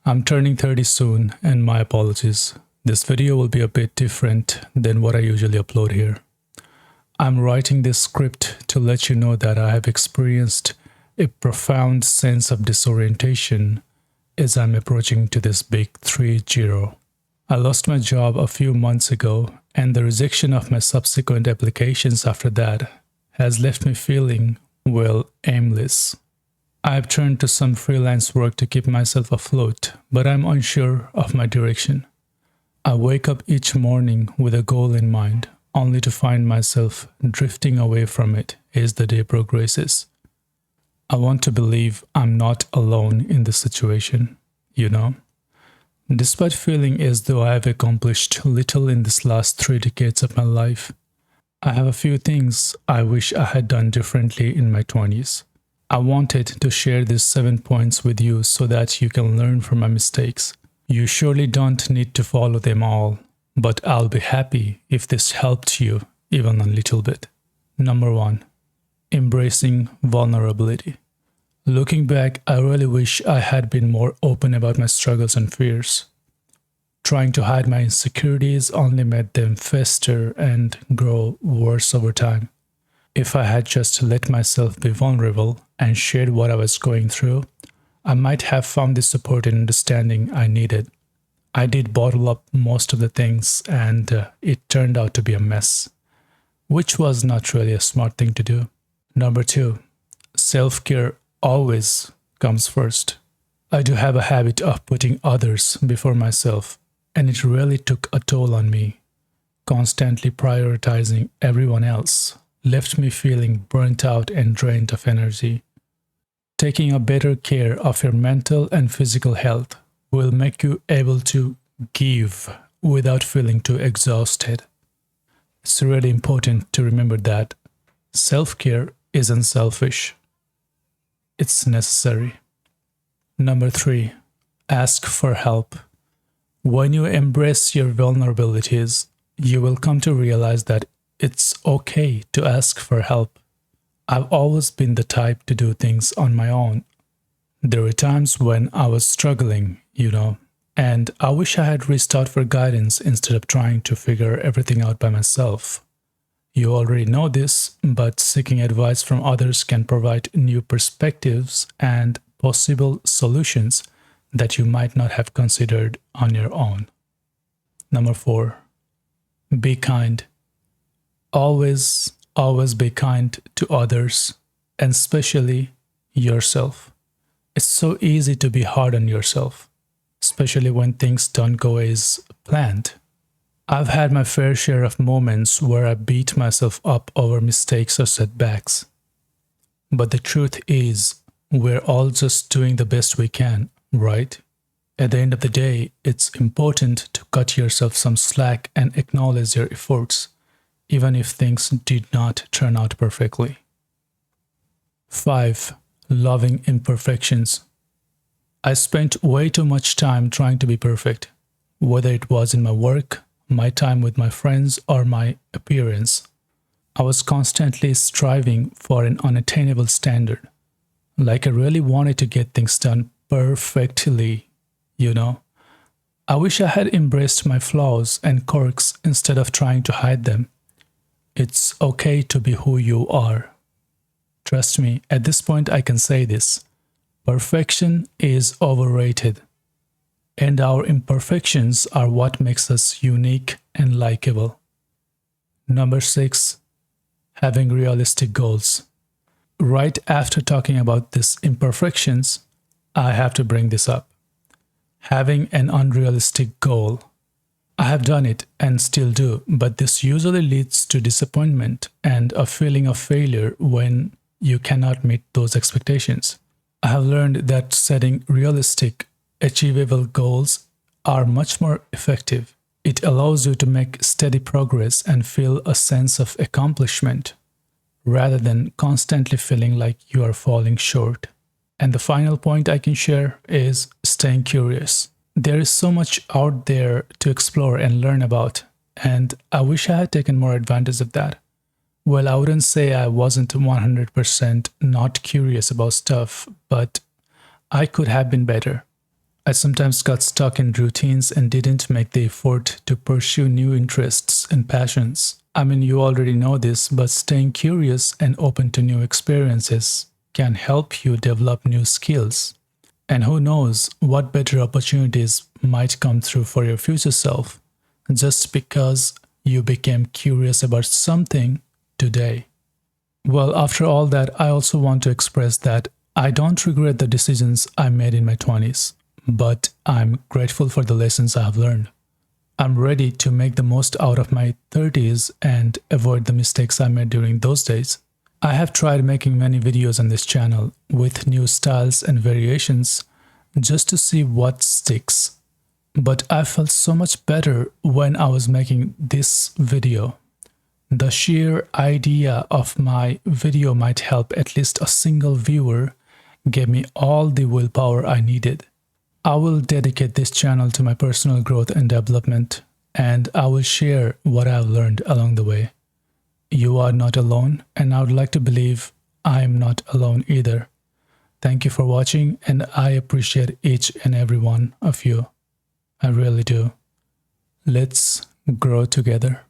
I'm turning 30 soon, and my apologies. This video will be a bit different than what I usually upload here. I'm writing this script to let you know that I have experienced a profound sense of disorientation as I'm approaching to this big 3-0. I lost my job a few months ago, and the rejection of my subsequent applications after that has left me feeling, well, aimless. I've turned to some freelance work to keep myself afloat, but I'm unsure of my direction. I wake up each morning with a goal in mind, only to find myself drifting away from it as the day progresses. I want to believe I'm not alone in this situation, Despite feeling as though I have accomplished little in this last 3 decades of my life, I have a few things I wish I had done differently in my 20s. I wanted to share these 7 points with you so that you can learn from my mistakes. You surely don't need to follow them all, but I'll be happy if this helped you even a little bit. Number 1. Embracing vulnerability. Looking back, I really wish I had been more open about my struggles and fears. Trying to hide my insecurities only made them fester and grow worse over time. If I had just let myself be vulnerable and shared what I was going through, I might have found the support and understanding I needed. I did bottle up most of the things, and it turned out to be a mess, which was not really a smart thing to do. Number 2, self-care always comes first. I do have a habit of putting others before myself, and it really took a toll on me. Constantly prioritizing everyone else left me feeling burnt out and drained of energy. Taking a better care of your mental and physical health will make you able to give without feeling too exhausted. It's really important to remember that self-care isn't selfish. It's necessary. Number 3, ask for help. When you embrace your vulnerabilities, you will come to realize that it's okay to ask for help. I've always been the type to do things on my own. There were times when I was struggling, and I wish I had reached out for guidance instead of trying to figure everything out by myself. You already know this, but seeking advice from others can provide new perspectives and possible solutions that you might not have considered on your own. Number 4, be kind. Always be kind to others, and especially yourself. It's so easy to be hard on yourself, especially when things don't go as planned. I've had my fair share of moments where I beat myself up over mistakes or setbacks. But the truth is, we're all just doing the best we can, right? At the end of the day, it's important to cut yourself some slack and acknowledge your efforts, even if things did not turn out perfectly. 5. Loving imperfections. I spent way too much time trying to be perfect, whether it was in my work, my time with my friends, or my appearance. I was constantly striving for an unattainable standard. Like I really wanted to get things done perfectly, I wish I had embraced my flaws and quirks instead of trying to hide them. It's okay to be who you are. Trust me, at this point I can say this. Perfection is overrated. And our imperfections are what makes us unique and likable. Number 6, having realistic goals. Right after talking about these imperfections, I have to bring this up. Having an unrealistic goal. I have done it and still do, but this usually leads to disappointment and a feeling of failure when you cannot meet those expectations. I have learned that setting realistic, achievable goals are much more effective. It allows you to make steady progress and feel a sense of accomplishment, rather than constantly feeling like you are falling short. And the final point I can share is staying curious. There is so much out there to explore and learn about, and I wish I had taken more advantage of that. Well, I wouldn't say I wasn't 100% not curious about stuff, but I could have been better. I sometimes got stuck in routines and didn't make the effort to pursue new interests and passions. I mean, you already know this, but staying curious and open to new experiences can help you develop new skills. And who knows what better opportunities might come through for your future self just because you became curious about something today. Well, after all that, I also want to express that I don't regret the decisions I made in my 20s, but I'm grateful for the lessons I have learned. I'm ready to make the most out of my 30s and avoid the mistakes I made during those days. I have tried making many videos on this channel with new styles and variations just to see what sticks. But I felt so much better when I was making this video. The sheer idea of my video might help at least a single viewer gave me all the willpower I needed. I will dedicate this channel to my personal growth and development, and I will share what I've learned along the way. You are not alone, and I would like to believe I am not alone either. Thank you for watching, and I appreciate each and every one of you. I really do. Let's grow together.